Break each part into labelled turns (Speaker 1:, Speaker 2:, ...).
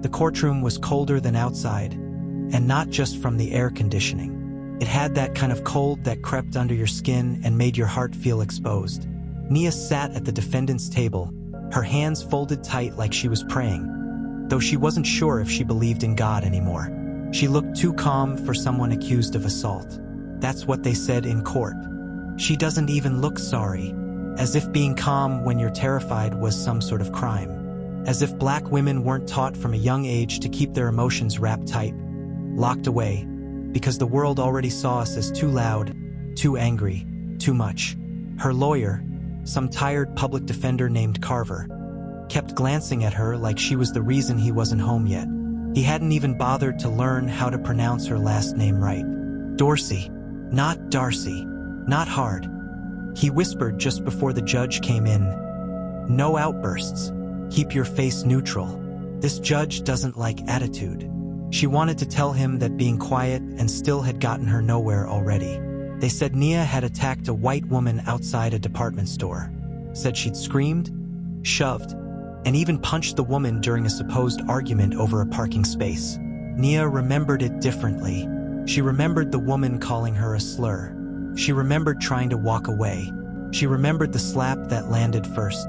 Speaker 1: The courtroom was colder than outside, and not just from the air conditioning. It had that kind of cold that crept under your skin and made your heart feel exposed. Nia sat at the defendant's table, her hands folded tight like she was praying, though she wasn't sure if she believed in God anymore. She looked too calm for someone accused of assault. That's what they said in court. She doesn't even look sorry, as if being calm when you're terrified was some sort of crime. As if black women weren't taught from a young age to keep their emotions wrapped tight, locked away, because the world already saw us as too loud, too angry, too much. Her lawyer, some tired public defender named Carver, kept glancing at her like she was the reason he wasn't home yet. He hadn't even bothered to learn how to pronounce her last name right. Dorsey, not Darcy, not hard. He whispered just before the judge came in. No outbursts. Keep your face neutral. This judge doesn't like attitude. She wanted to tell him that being quiet and still had gotten her nowhere already. They said Nia had attacked a white woman outside a department store. Said she'd screamed, shoved, and even punched the woman during a supposed argument over a parking space. Nia remembered it differently. She remembered the woman calling her a slur. She remembered trying to walk away. She remembered the slap that landed first.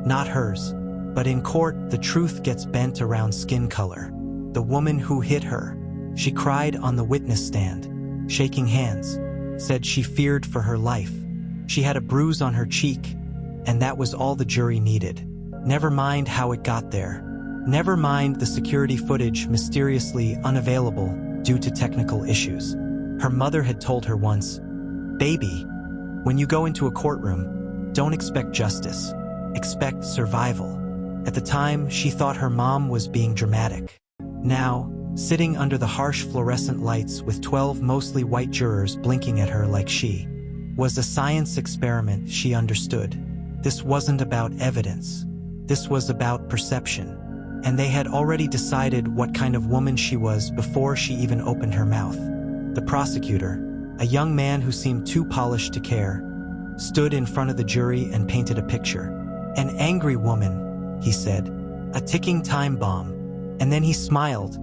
Speaker 1: Not hers. But in court, the truth gets bent around skin color. The woman who hit her. She cried on the witness stand, shaking hands, said she feared for her life. She had a bruise on her cheek, and that was all the jury needed. Never mind how it got there. Never mind the security footage mysteriously unavailable due to technical issues. Her mother had told her once, "Baby, when you go into a courtroom, don't expect justice. Expect survival." At the time, she thought her mom was being dramatic. Now, sitting under the harsh fluorescent lights with 12 mostly white jurors blinking at her like she was a science experiment, she understood. This wasn't about evidence. This was about perception. And they had already decided what kind of woman she was before she even opened her mouth. The prosecutor, a young man who seemed too polished to care, stood in front of the jury and painted a picture. An angry woman, he said, a ticking time bomb. And then he smiled,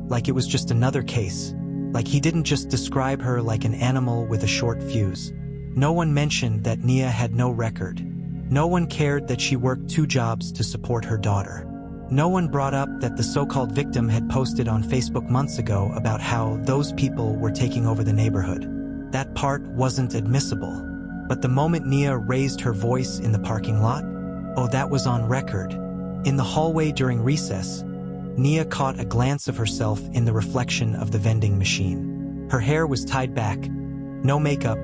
Speaker 1: like it was just another case, like he didn't just describe her like an animal with a short fuse. No one mentioned that Nia had no record. No one cared that she worked 2 jobs to support her daughter. No one brought up that the so-called victim had posted on Facebook months ago about how those people were taking over the neighborhood. That part wasn't admissible. But the moment Nia raised her voice in the parking lot, oh, that was on record. In the hallway during recess, Nia caught a glance of herself in the reflection of the vending machine. Her hair was tied back, no makeup,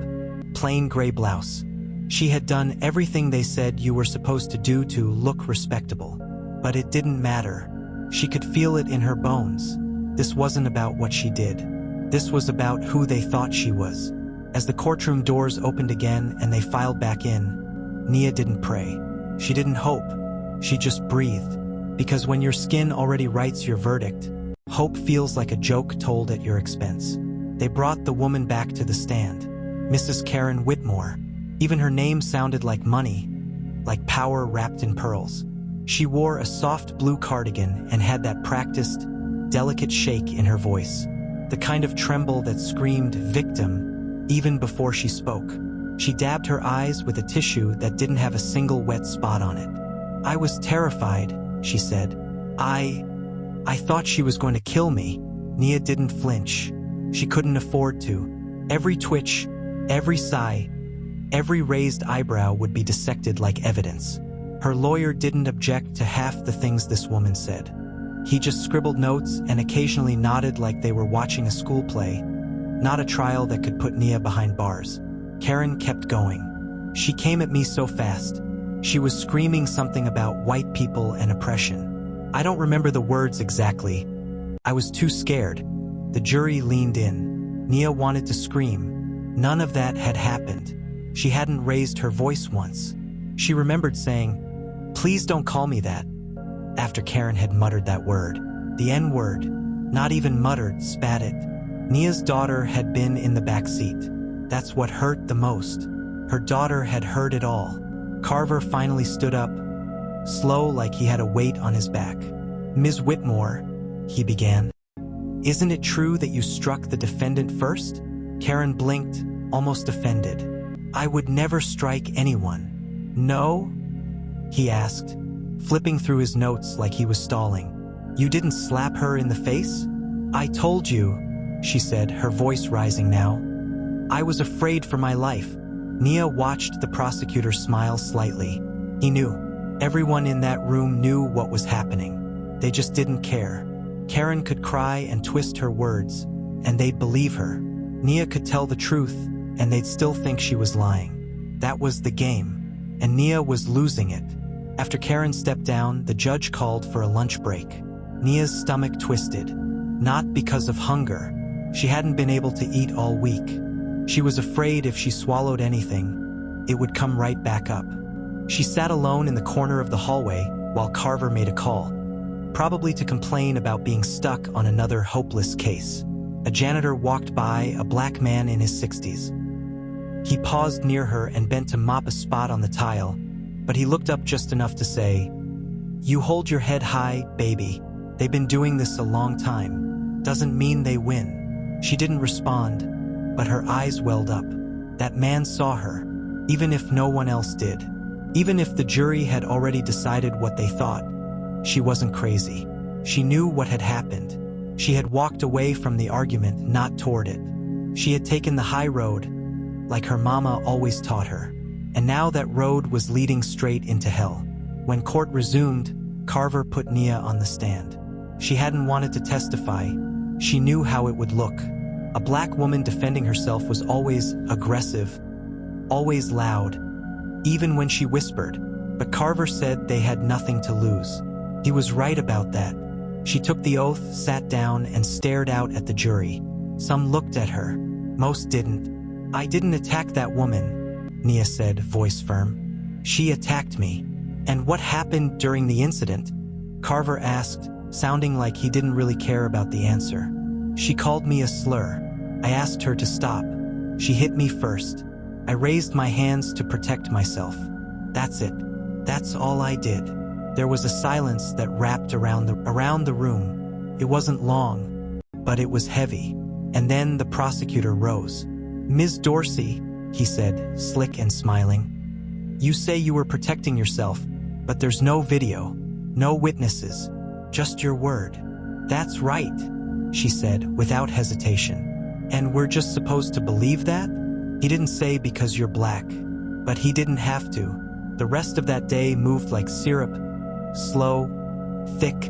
Speaker 1: plain gray blouse. She had done everything they said you were supposed to do to look respectable. But it didn't matter. She could feel it in her bones. This wasn't about what she did. This was about who they thought she was. As the courtroom doors opened again and they filed back in, Nia didn't pray. She didn't hope. She just breathed. Because when your skin already writes your verdict, hope feels like a joke told at your expense. They brought the woman back to the stand. Mrs. Karen Whitmore. Even her name sounded like money, like power wrapped in pearls. She wore a soft blue cardigan and had that practiced, delicate shake in her voice. The kind of tremble that screamed victim even before she spoke. She dabbed her eyes with a tissue that didn't have a single wet spot on it. "I was terrified," she said. I thought she was going to kill me." Nia didn't flinch. She couldn't afford to. Every twitch, every sigh, every raised eyebrow would be dissected like evidence. Her lawyer didn't object to half the things this woman said. He just scribbled notes and occasionally nodded like they were watching a school play, not a trial that could put Nia behind bars. Karen kept going. "She came at me so fast. She was screaming something about white people and oppression. I don't remember the words exactly. I was too scared." The jury leaned in. Nia wanted to scream. None of that had happened. She hadn't raised her voice once. She remembered saying, "Please don't call me that," after Karen had muttered that word. The N-word. Not even muttered, spat it. Nia's daughter had been in the back seat. That's what hurt the most. Her daughter had heard it all. Carver finally stood up, slow like he had a weight on his back. "Ms. Whitmore," he began. "Isn't it true that you struck the defendant first?" Karen blinked, almost offended. "I would never strike anyone." "No?" he asked, flipping through his notes like he was stalling. "You didn't slap her in the face?" "I told you," she said, her voice rising now. "I was afraid for my life." Nia watched the prosecutor smile slightly. He knew. Everyone in that room knew what was happening. They just didn't care. Karen could cry and twist her words, and they'd believe her. Nia could tell the truth, and they'd still think she was lying. That was the game, and Nia was losing it. After Karen stepped down, the judge called for a lunch break. Nia's stomach twisted. Not because of hunger. She hadn't been able to eat all week. She was afraid if she swallowed anything, it would come right back up. She sat alone in the corner of the hallway while Carver made a call, probably to complain about being stuck on another hopeless case. A janitor walked by, a black man in his 60s. He paused near her and bent to mop a spot on the tile, but he looked up just enough to say, "You hold your head high, baby. They've been doing this a long time. Doesn't mean they win." She didn't respond, but her eyes welled up. That man saw her, even if no one else did. Even if the jury had already decided what they thought, she wasn't crazy. She knew what had happened. She had walked away from the argument, not toward it. She had taken the high road, like her mama always taught her. And now that road was leading straight into hell. When court resumed, Carver put Nia on the stand. She hadn't wanted to testify. She knew how it would look. A black woman defending herself was always aggressive, always loud, even when she whispered. But Carver said they had nothing to lose. He was right about that. She took the oath, sat down, and stared out at the jury. Some looked at her. Most didn't. "I didn't attack that woman," Nia said, voice firm. "She attacked me." "And what happened during the incident?" Carver asked, sounding like he didn't really care about the answer. "She called me a slur. I asked her to stop. She hit me first. I raised my hands to protect myself. That's it. That's all I did." There was a silence that wrapped around the room. It wasn't long, but it was heavy. And then the prosecutor rose. "Ms. Dorsey," he said, slick and smiling, "you say you were protecting yourself, but there's no video, no witnesses, just your word." "That's right," she said, without hesitation. "And we're just supposed to believe that?" He didn't say because you're black, but he didn't have to. The rest of that day moved like syrup, slow, thick,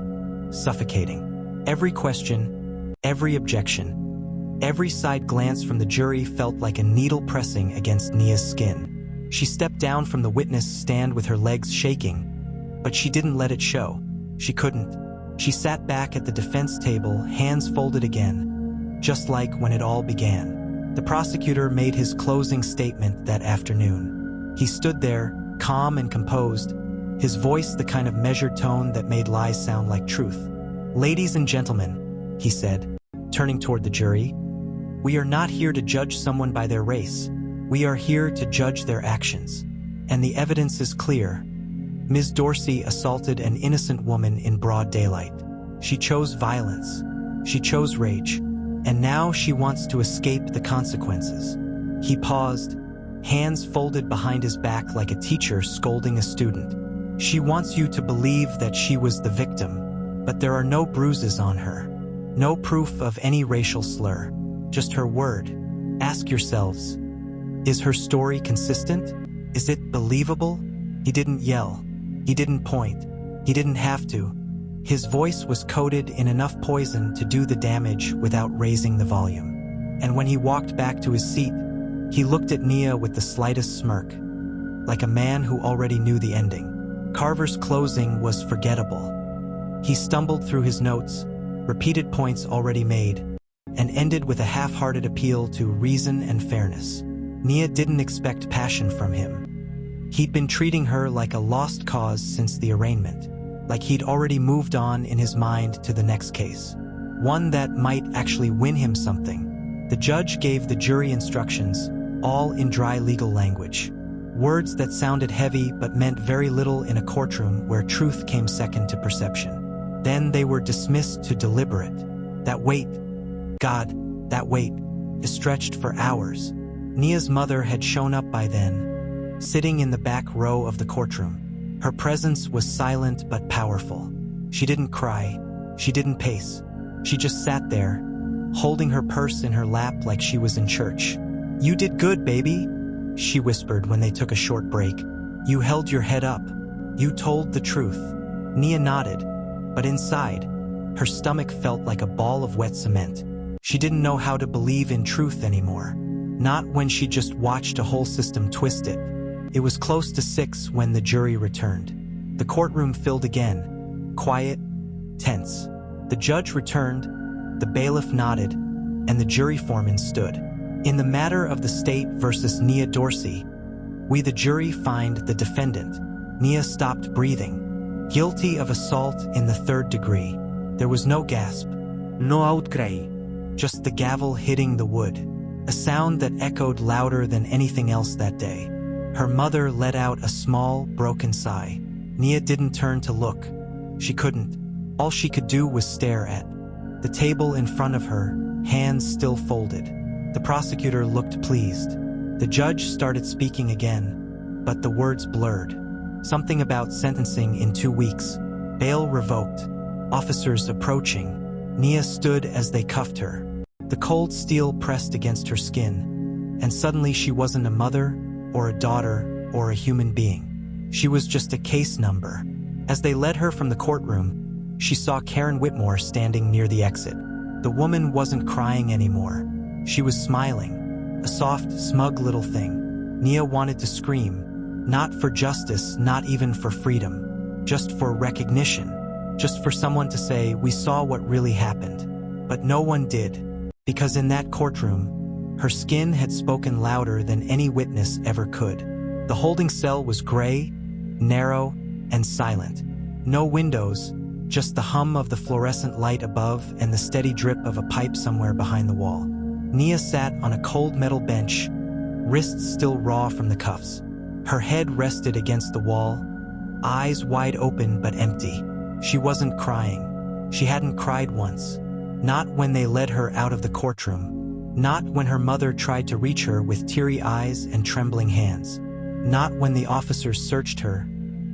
Speaker 1: suffocating. Every question, every objection, every side glance from the jury felt like a needle pressing against Nia's skin. She stepped down from the witness stand with her legs shaking, but she didn't let it show. She couldn't. She sat back at the defense table, hands folded again, just like when it all began. The prosecutor made his closing statement that afternoon. He stood there, calm and composed, his voice the kind of measured tone that made lies sound like truth. "Ladies and gentlemen," he said, turning toward the jury, "we are not here to judge someone by their race. We are here to judge their actions. And the evidence is clear. Ms. Dorsey assaulted an innocent woman in broad daylight. She chose violence. She chose rage. And now she wants to escape the consequences." He paused, hands folded behind his back like a teacher scolding a student. "She wants you to believe that she was the victim, but there are no bruises on her. No proof of any racial slur. Just her word. Ask yourselves, is her story consistent? Is it believable?" He didn't yell. He didn't point. He didn't have to. His voice was coated in enough poison to do the damage without raising the volume. And when he walked back to his seat, he looked at Nia with the slightest smirk, like a man who already knew the ending. Carver's closing was forgettable. He stumbled through his notes, repeated points already made, and ended with a half-hearted appeal to reason and fairness. Nia didn't expect passion from him. He'd been treating her like a lost cause since the arraignment, like he'd already moved on in his mind to the next case, one that might actually win him something. The judge gave the jury instructions, all in dry legal language. Words that sounded heavy but meant very little in a courtroom where truth came second to perception. Then they were dismissed to deliberate. That wait, God, that wait, is stretched for hours. Nia's mother had shown up by then, sitting in the back row of the courtroom. Her presence was silent but powerful. She didn't cry. She didn't pace. She just sat there, holding her purse in her lap like she was in church. "You did good, baby," she whispered when they took a short break. "You held your head up. You told the truth." Nia nodded, but inside, her stomach felt like a ball of wet cement. She didn't know how to believe in truth anymore. Not when she just watched a whole system twist it. It was close to 6 when the jury returned. The courtroom filled again, quiet, tense. The judge returned, the bailiff nodded, and the jury foreman stood. "In the matter of the state versus Nia Dorsey, we the jury find the defendant." Nia stopped breathing. "Guilty of assault in the 3rd degree." There was no gasp, no outcry, just the gavel hitting the wood, a sound that echoed louder than anything else that day. Her mother let out a small, broken sigh. Nia didn't turn to look. She couldn't. All she could do was stare at the table in front of her, hands still folded. The prosecutor looked pleased. The judge started speaking again, but the words blurred. Something about sentencing in 2 weeks. Bail revoked. Officers approaching. Nia stood as they cuffed her. The cold steel pressed against her skin, and suddenly she wasn't a mother, or a daughter, or a human being. She was just a case number. As they led her from the courtroom, she saw Karen Whitmore standing near the exit. The woman wasn't crying anymore. She was smiling, a soft, smug little thing. Nia wanted to scream, not for justice, not even for freedom, just for recognition, just for someone to say, "We saw what really happened." But no one did, because in that courtroom, her skin had spoken louder than any witness ever could. The holding cell was gray, narrow, and silent. No windows, just the hum of the fluorescent light above and the steady drip of a pipe somewhere behind the wall. Nia sat on a cold metal bench, wrists still raw from the cuffs. Her head rested against the wall, eyes wide open but empty. She wasn't crying. She hadn't cried once. Not when they led her out of the courtroom. Not when her mother tried to reach her with teary eyes and trembling hands. Not when the officers searched her,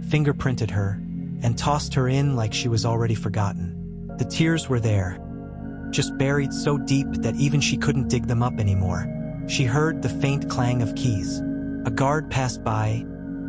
Speaker 1: fingerprinted her, and tossed her in like she was already forgotten. The tears were there, just buried so deep that even she couldn't dig them up anymore. She heard the faint clang of keys. A guard passed by,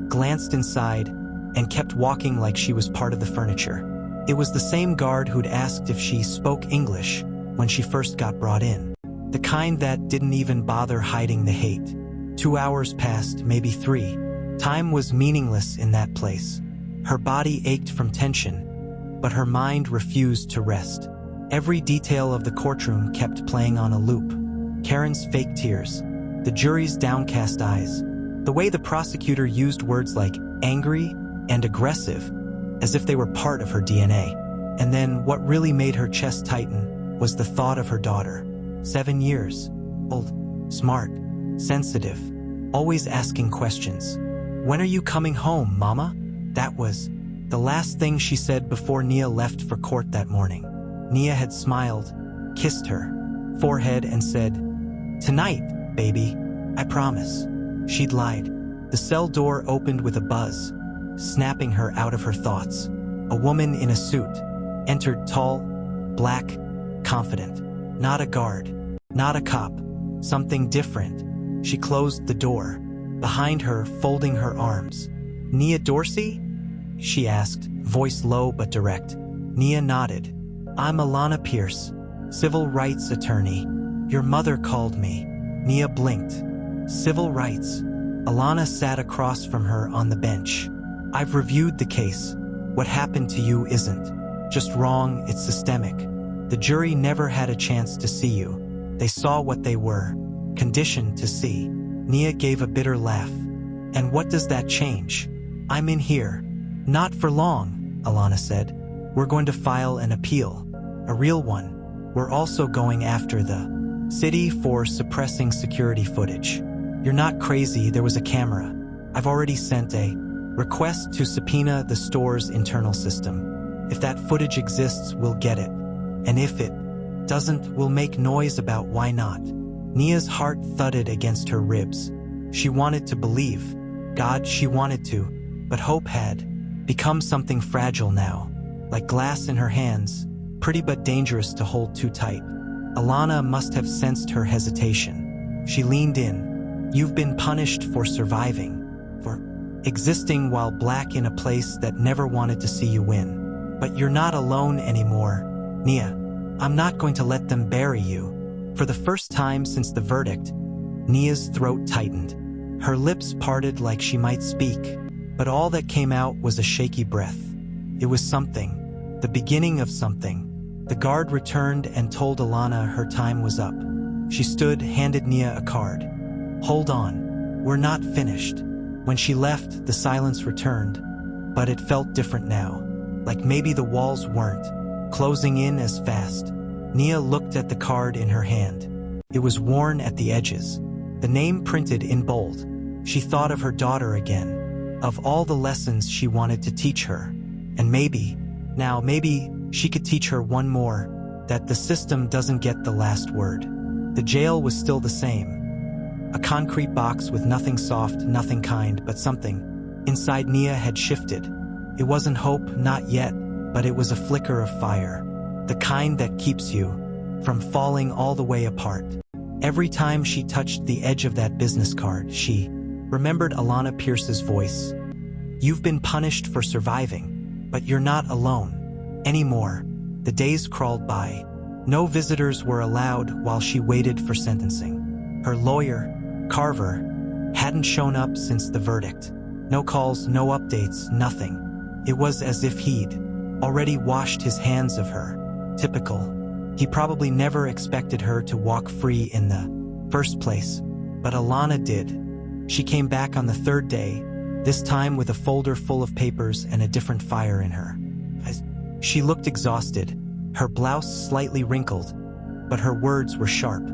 Speaker 1: glanced inside, and kept walking like she was part of the furniture. It was the same guard who'd asked if she spoke English when she first got brought in. The kind that didn't even bother hiding the hate. 2 hours passed, maybe 3. Time was meaningless in that place. Her body ached from tension, but her mind refused to rest. Every detail of the courtroom kept playing on a loop. Karen's fake tears, the jury's downcast eyes, the way the prosecutor used words like angry and aggressive, as if they were part of her DNA. And then what really made her chest tighten was the thought of her daughter. 7 years old, smart, sensitive, always asking questions. "When are you coming home, Mama?" That was the last thing she said before Nia left for court that morning. Nia had smiled, kissed her forehead, and said, "Tonight, baby, I promise." She'd lied. The cell door opened with a buzz, snapping her out of her thoughts. A woman in a suit entered, tall, black, confident. Not a guard, not a cop, something different. She closed the door, behind her, folding her arms. "Nia Dorsey?" she asked, voice low but direct. Nia nodded. "I'm Alana Pierce, civil rights attorney. Your mother called me." Nia blinked. "Civil rights." Alana sat across from her on the bench. "I've reviewed the case. What happened to you isn't just wrong, it's systemic. The jury never had a chance to see you. They saw what they were conditioned to see." Nia gave a bitter laugh. "And what does that change? I'm in here." "Not for long," Alana said. "We're going to file an appeal. A real one. We're also going after the city for suppressing security footage. You're not crazy, there was a camera. I've already sent a request to subpoena the store's internal system. If that footage exists, we'll get it. And if it doesn't, we'll make noise about why not. Nia's heart thudded against her ribs. She wanted to believe. God, she wanted to. But hope had become something fragile now. Like glass in her hands, pretty but dangerous to hold too tight. Alana must have sensed her hesitation. She leaned in. You've been punished for surviving, for existing while black in a place that never wanted to see you win. But you're not alone anymore, Nia. I'm not going to let them bury you. For the first time since the verdict, Nia's throat tightened. Her lips parted like she might speak, but all that came out was a shaky breath. It was something, the beginning of something. The guard returned and told Alana her time was up. She stood, handed Nia a card. Hold on, we're not finished. When she left, the silence returned, but it felt different now, like maybe the walls weren't closing in as fast. Nia looked at the card in her hand. It was worn at the edges, the name printed in bold. She thought of her daughter again, of all the lessons she wanted to teach her. And maybe she could teach her one more, that the system doesn't get the last word. The jail was still the same. A concrete box with nothing soft, nothing kind, but something inside Nia had shifted. It wasn't hope, not yet, but it was a flicker of fire. The kind that keeps you from falling all the way apart. Every time she touched the edge of that business card, she remembered Alana Pierce's voice. You've been punished for surviving, but you're not alone anymore. The days crawled by. No visitors were allowed while she waited for sentencing. Her lawyer, Carver, hadn't shown up since the verdict. No calls, no updates, nothing. It was as if he'd already washed his hands of her. Typical. He probably never expected her to walk free in the first place. But Alana did. She came back on the third day, this time with a folder full of papers and a different fire in her. She looked exhausted, her blouse slightly wrinkled, but her words were sharp.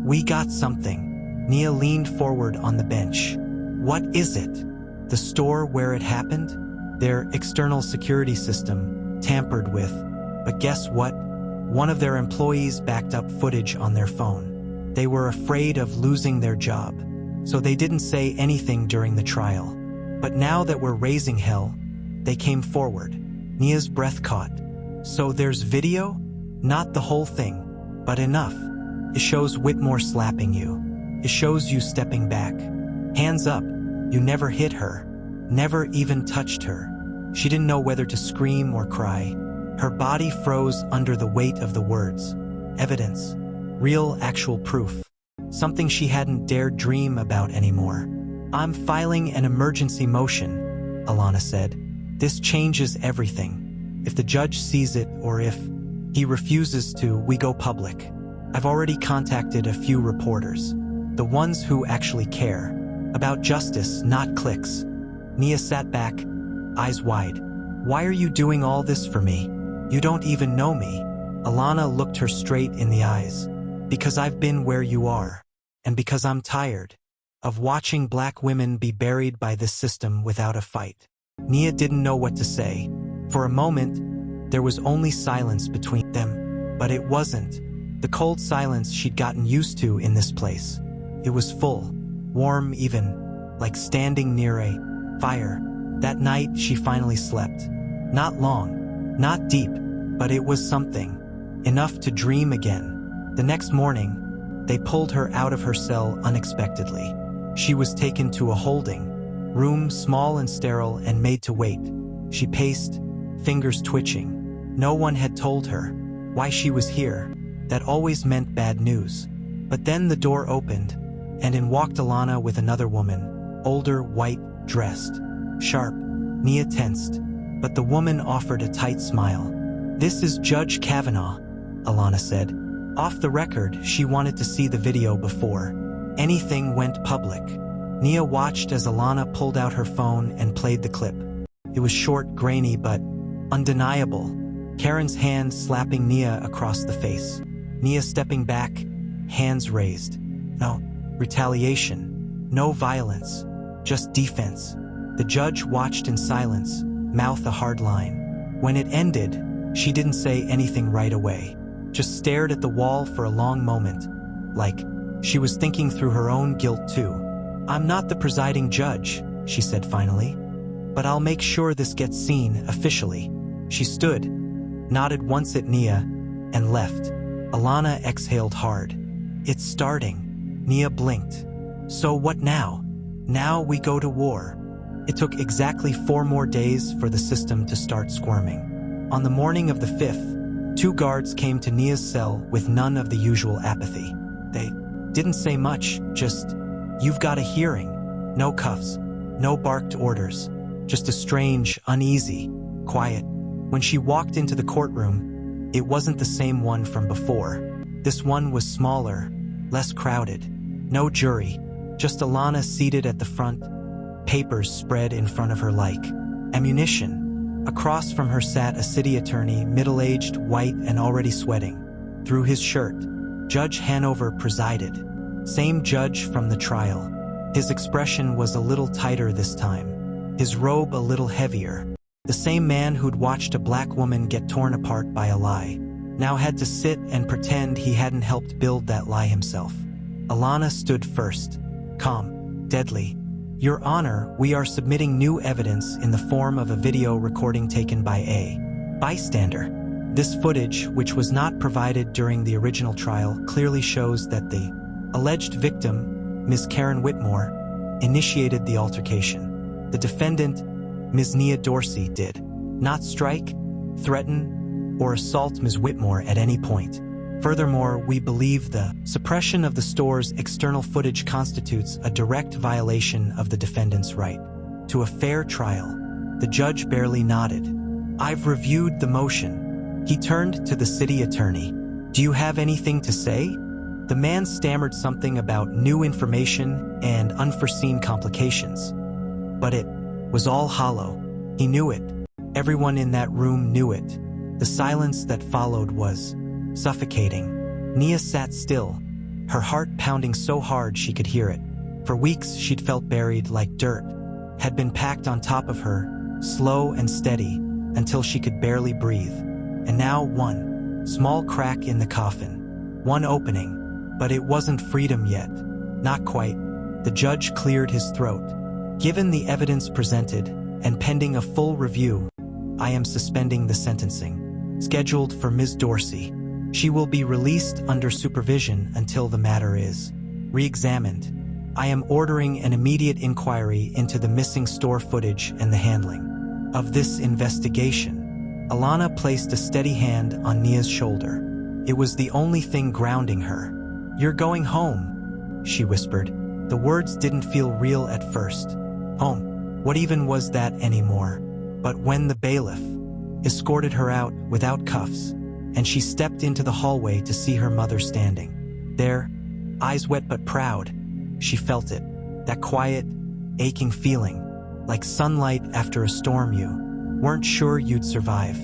Speaker 1: We got something. Nia leaned forward on the bench. What is it? The store where it happened? Their external security system tampered with. But guess what? One of their employees backed up footage on their phone. They were afraid of losing their job, so they didn't say anything during the trial. But now that we're raising hell, they came forward. Nia's breath caught. So there's video? Not the whole thing, but enough. It shows Whitmore slapping you. It shows you stepping back. Hands up. You never hit her. Never even touched her. She didn't know whether to scream or cry. Her body froze under the weight of the words. Evidence. Real, actual proof. Something she hadn't dared dream about anymore. I'm filing an emergency motion, Alana said. This changes everything. If the judge sees it or if he refuses to, we go public. I've already contacted a few reporters. The ones who actually care. About justice, not clicks. Nia sat back, eyes wide. Why are you doing all this for me? You don't even know me. Alana looked her straight in the eyes. Because I've been where you are. And because I'm tired of watching black women be buried by this system without a fight. Nia didn't know what to say. For a moment, there was only silence between them. But it wasn't the cold silence she'd gotten used to in this place. It was full, warm even, like standing near a fire. That night, she finally slept. Not long, not deep, but it was something. Enough to dream again. The next morning, they pulled her out of her cell unexpectedly. She was taken to a holding room, small and sterile, and made to wait. She paced, fingers twitching. No one had told her why she was here. That always meant bad news. But then the door opened, and in walked Alana with another woman, older, white, dressed, sharp. Nia tensed, but the woman offered a tight smile. This is Judge Kavanaugh, Alana said. Off the record, she wanted to see the video before anything went public. Nia watched as Alana pulled out her phone and played the clip. It was short, grainy, but undeniable. Karen's hand slapping Nia across the face. Nia stepping back, hands raised. No retaliation, no violence, just defense. The judge watched in silence, mouth a hard line. When it ended, She didn't say anything right away, just stared at the wall for a long moment, like she was thinking through her own guilt too. "I'm not the presiding judge," she said finally, "but I'll make sure this gets seen officially." She stood, nodded once at Nia, and left. Alana exhaled hard. "It's starting." Nia blinked. "So what now?" "Now we go to war." It took exactly 4 more days for the system to start squirming. On the morning of the 5th, 2 guards came to Nia's cell with none of the usual apathy. They didn't say much, just, "You've got a hearing." No cuffs, no barked orders, just a strange, uneasy quiet. When she walked into the courtroom, it wasn't the same one from before. This one was smaller, less crowded. No jury, just Alana seated at the front, papers spread in front of her like ammunition. Across from her sat a city attorney, middle-aged, white, and already sweating. Through his shirt, Judge Hanover presided. Same judge from the trial. His expression was a little tighter this time, his robe a little heavier. The same man who'd watched a black woman get torn apart by a lie now had to sit and pretend he hadn't helped build that lie himself. Alana stood first, calm, deadly. "Your Honor, we are submitting new evidence in the form of a video recording taken by a bystander. This footage, which was not provided during the original trial, clearly shows that the alleged victim, Ms. Karen Whitmore, initiated the altercation. The defendant, Ms. Nia Dorsey, did not strike, threaten, or assault Ms. Whitmore at any point. Furthermore, we believe the suppression of the store's external footage constitutes a direct violation of the defendant's right to a fair trial." The judge barely nodded. "I've reviewed the motion." He turned to the city attorney. "Do you have anything to say?" The man stammered something about new information and unforeseen complications. But it was all hollow. He knew it. Everyone in that room knew it. The silence that followed was suffocating. Nia sat still, her heart pounding so hard she could hear it. For weeks she'd felt buried like dirt, had been packed on top of her, slow and steady, until she could barely breathe. And now one small crack in the coffin, one opening, but it wasn't freedom yet. Not quite. The judge cleared his throat. "Given the evidence presented, and pending a full review, I am suspending the sentencing scheduled for Ms. Dorsey. She will be released under supervision until the matter is re-examined. I am ordering an immediate inquiry into the missing store footage and the handling of this investigation." Alana placed a steady hand on Nia's shoulder. It was the only thing grounding her. "You're going home," she whispered. The words didn't feel real at first. Home. What even was that anymore? But when the bailiff escorted her out without cuffs, and she stepped into the hallway to see her mother standing there, eyes wet but proud, she felt it, that quiet, aching feeling, like sunlight after a storm you weren't sure you'd survive.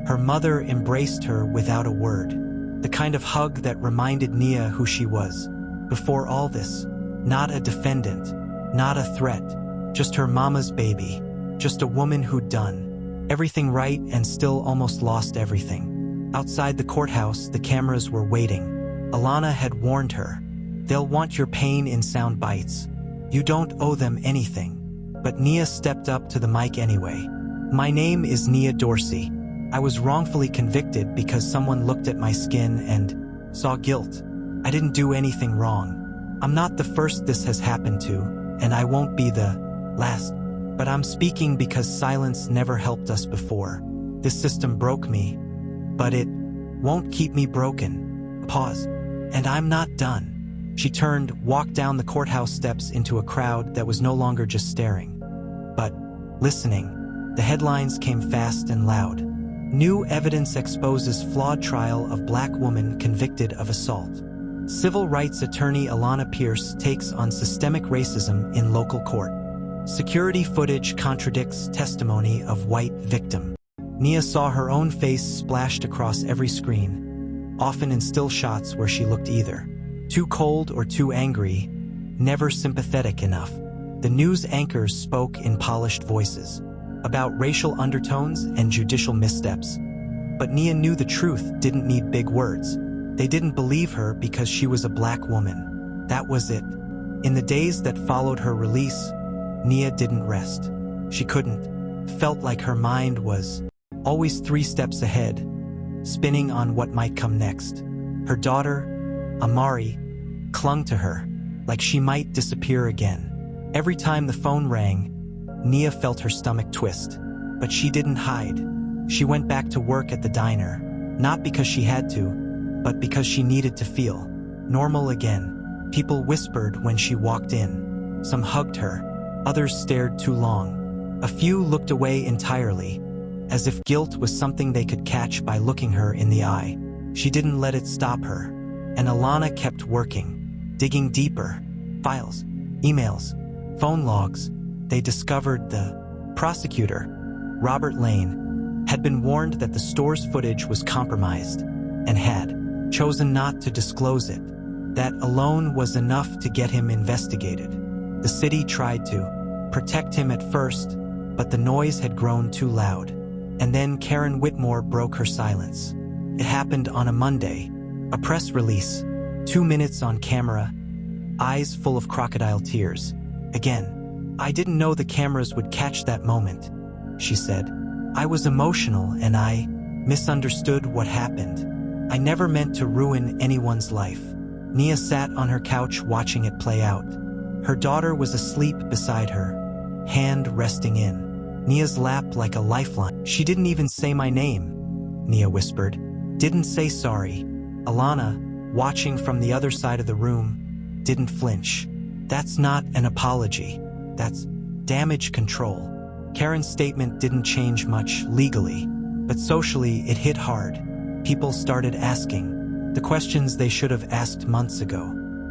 Speaker 1: Her mother embraced her without a word, the kind of hug that reminded Nia who she was before all this. Not a defendant, not a threat, just her mama's baby, just a woman who'd done everything right and still almost lost everything. Outside the courthouse, the cameras were waiting. Alana had warned her, "They'll want your pain in sound bites. You don't owe them anything." But Nia stepped up to the mic anyway. "My name is Nia Dorsey. I was wrongfully convicted because someone looked at my skin and saw guilt. I didn't do anything wrong. I'm not the first this has happened to, and I won't be the last. But I'm speaking because silence never helped us before. This system broke me, but it won't keep me broken." Pause. "And I'm not done." She turned, walked down the courthouse steps into a crowd that was no longer just staring, but listening. The headlines came fast and loud. "New evidence exposes flawed trial of black woman convicted of assault." Civil rights attorney Alana Pierce takes on systemic racism in local court. Security footage contradicts testimony of white victim. Nia saw her own face splashed across every screen, often in still shots where she looked either too cold or too angry, never sympathetic enough. The news anchors spoke in polished voices about racial undertones and judicial missteps, But Nia knew the truth didn't need big words. They didn't believe her because she was a black woman. That was it. In the days that followed her release, Nia didn't rest. She couldn't. Felt like her mind was always 3 steps ahead, spinning on what might come next. Her daughter, Amari, clung to her, like she might disappear again. Every time the phone rang, Nia felt her stomach twist. But she didn't hide. She went back to work at the diner, not because she had to, but because she needed to feel normal again. People whispered when she walked in. Some hugged her, others stared too long. A few looked away entirely, as if guilt was something they could catch by looking her in the eye. She didn't let it stop her, and Alana kept working, digging deeper. Files, emails, phone logs. They discovered the prosecutor, Robert Lane, had been warned that the store's footage was compromised and had chosen not to disclose it. That alone was enough to get him investigated. The city tried to protect him at first, but the noise had grown too loud. And then Karen Whitmore broke her silence. It happened on a Monday. A press release, 2 minutes on camera, eyes full of crocodile tears. Again, I didn't know the cameras would catch that moment, she said. I was emotional and I misunderstood what happened. I never meant to ruin anyone's life. Nia sat on her couch watching it play out. Her daughter was asleep beside her, hand resting in Nia's lap like a lifeline. She didn't even say my name, Nia whispered. Didn't say sorry. Alana, watching from the other side of the room, didn't flinch. That's not an apology. That's damage control. Karen's statement didn't change much legally, but socially it hit hard. People started asking the questions they should have asked months ago.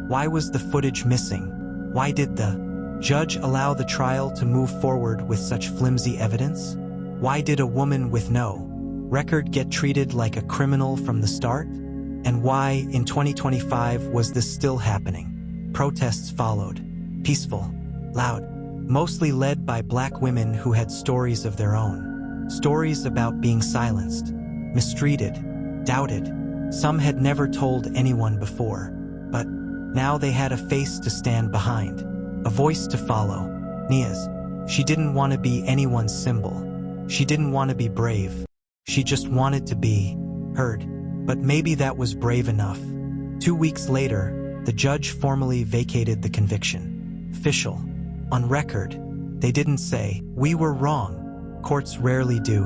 Speaker 1: Why was the footage missing? Why did the judge allow the trial to move forward with such flimsy evidence? Why did a woman with no record get treated like a criminal from the start? And why, in 2025, was this still happening? Protests followed. Peaceful, loud, mostly led by black women who had stories of their own. Stories about being silenced, mistreated, doubted. Some had never told anyone before, but now they had a face to stand behind, a voice to follow. Nia's. She didn't want to be anyone's symbol. She didn't want to be brave. She just wanted to be heard. But maybe that was brave enough. 2 weeks later, the judge formally vacated the conviction. Official. On record. They didn't say, "We were wrong." Courts rarely do.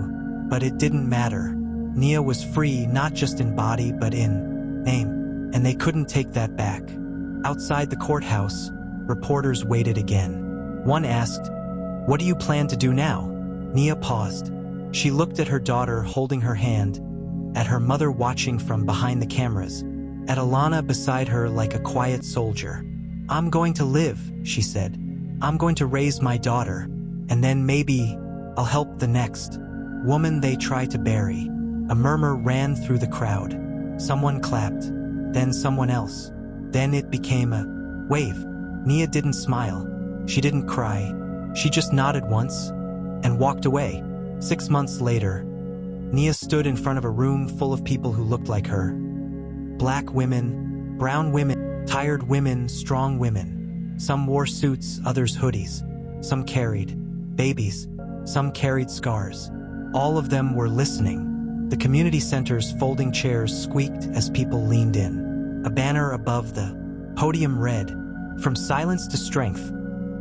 Speaker 1: But it didn't matter. Nia was free not just in body but in name. And they couldn't take that back. Outside the courthouse, reporters waited again. One asked, "What do you plan to do now?" Nia paused. She looked at her daughter holding her hand, at her mother watching from behind the cameras, at Alana beside her like a quiet soldier. "I'm going to live," she said. "I'm going to raise my daughter, and then maybe I'll help the next woman they try to bury." A murmur ran through the crowd. Someone clapped, then someone else. Then it became a wave. Nia didn't smile. She didn't cry. She just nodded once and walked away. 6 months later, Nia stood in front of a room full of people who looked like her. Black women, brown women, tired women, strong women. Some wore suits, others hoodies. Some carried babies. Some carried scars. All of them were listening. The community center's folding chairs squeaked as people leaned in. A banner above the podium read, "From silence to strength,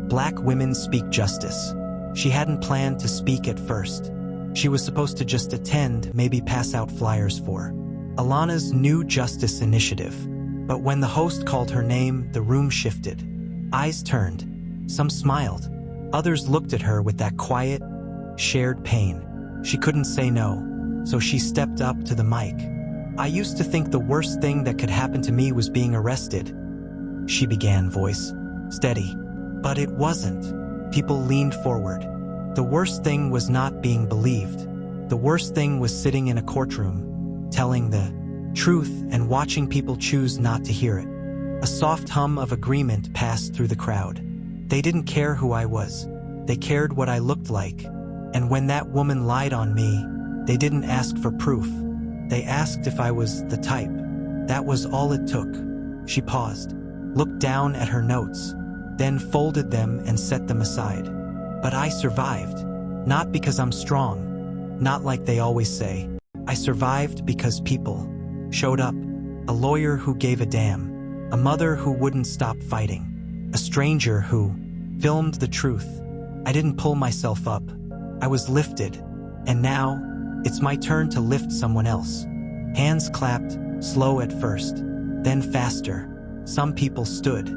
Speaker 1: Black women speak justice." She hadn't planned to speak at first. She was supposed to just attend, maybe pass out flyers for Alana's new justice initiative. But when the host called her name, the room shifted. Eyes turned. Some smiled. Others looked at her with that quiet, shared pain. She couldn't say no, so she stepped up to the mic. "I used to think the worst thing that could happen to me was being arrested," she began, voice steady. But it wasn't. People leaned forward. The worst thing was not being believed. The worst thing was sitting in a courtroom, telling the truth and watching people choose not to hear it. A soft hum of agreement passed through the crowd. They didn't care who I was. They cared what I looked like. And when that woman lied on me, they didn't ask for proof. They asked if I was the type. That was all it took. She paused, looked down at her notes, then folded them and set them aside. But I survived. Not because I'm strong. Not like they always say. I survived because people showed up. A lawyer who gave a damn. A mother who wouldn't stop fighting. A stranger who filmed the truth. I didn't pull myself up. I was lifted. And now, it's my turn to lift someone else. Hands clapped, slow at first, then faster. Some people stood.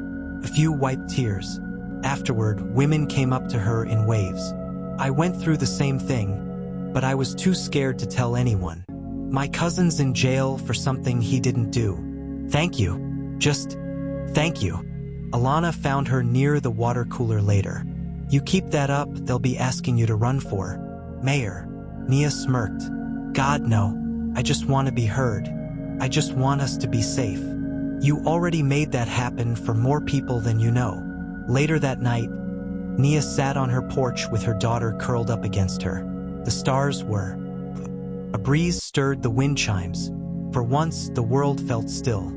Speaker 1: A few wiped tears. Afterward, women came up to her in waves. I went through the same thing, but I was too scared to tell anyone. My cousin's in jail for something he didn't do. Thank you. Just thank you. Alana found her near the water cooler later. You keep that up, they'll be asking you to run for mayor. Nia smirked. God, no. I just want to be heard. I just want us to be safe. You already made that happen for more people than you know. Later that night, Nia sat on her porch with her daughter curled up against her. The stars were. A breeze stirred the wind chimes. For once, the world felt still.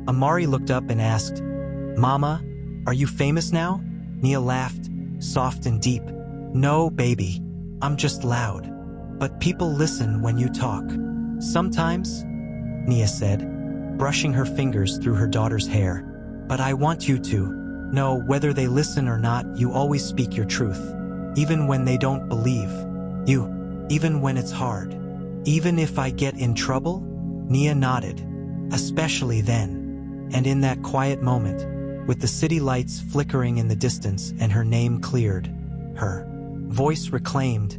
Speaker 1: Amari looked up and asked, Mama, are you famous now? Nia laughed, soft and deep. No, baby. I'm just loud. But people listen when you talk. Sometimes, Nia said, brushing her fingers through her daughter's hair. But I want you to know whether they listen or not, you always speak your truth. Even when they don't believe you. Even when it's hard. Even if I get in trouble? Nia nodded. Especially then. And in that quiet moment, with the city lights flickering in the distance and her name cleared, her voice reclaimed,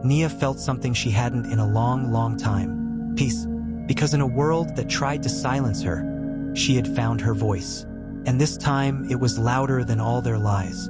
Speaker 1: Nia felt something she hadn't in a long, long time. Peace. Because in a world that tried to silence her, she had found her voice. And this time it was louder than all their lies.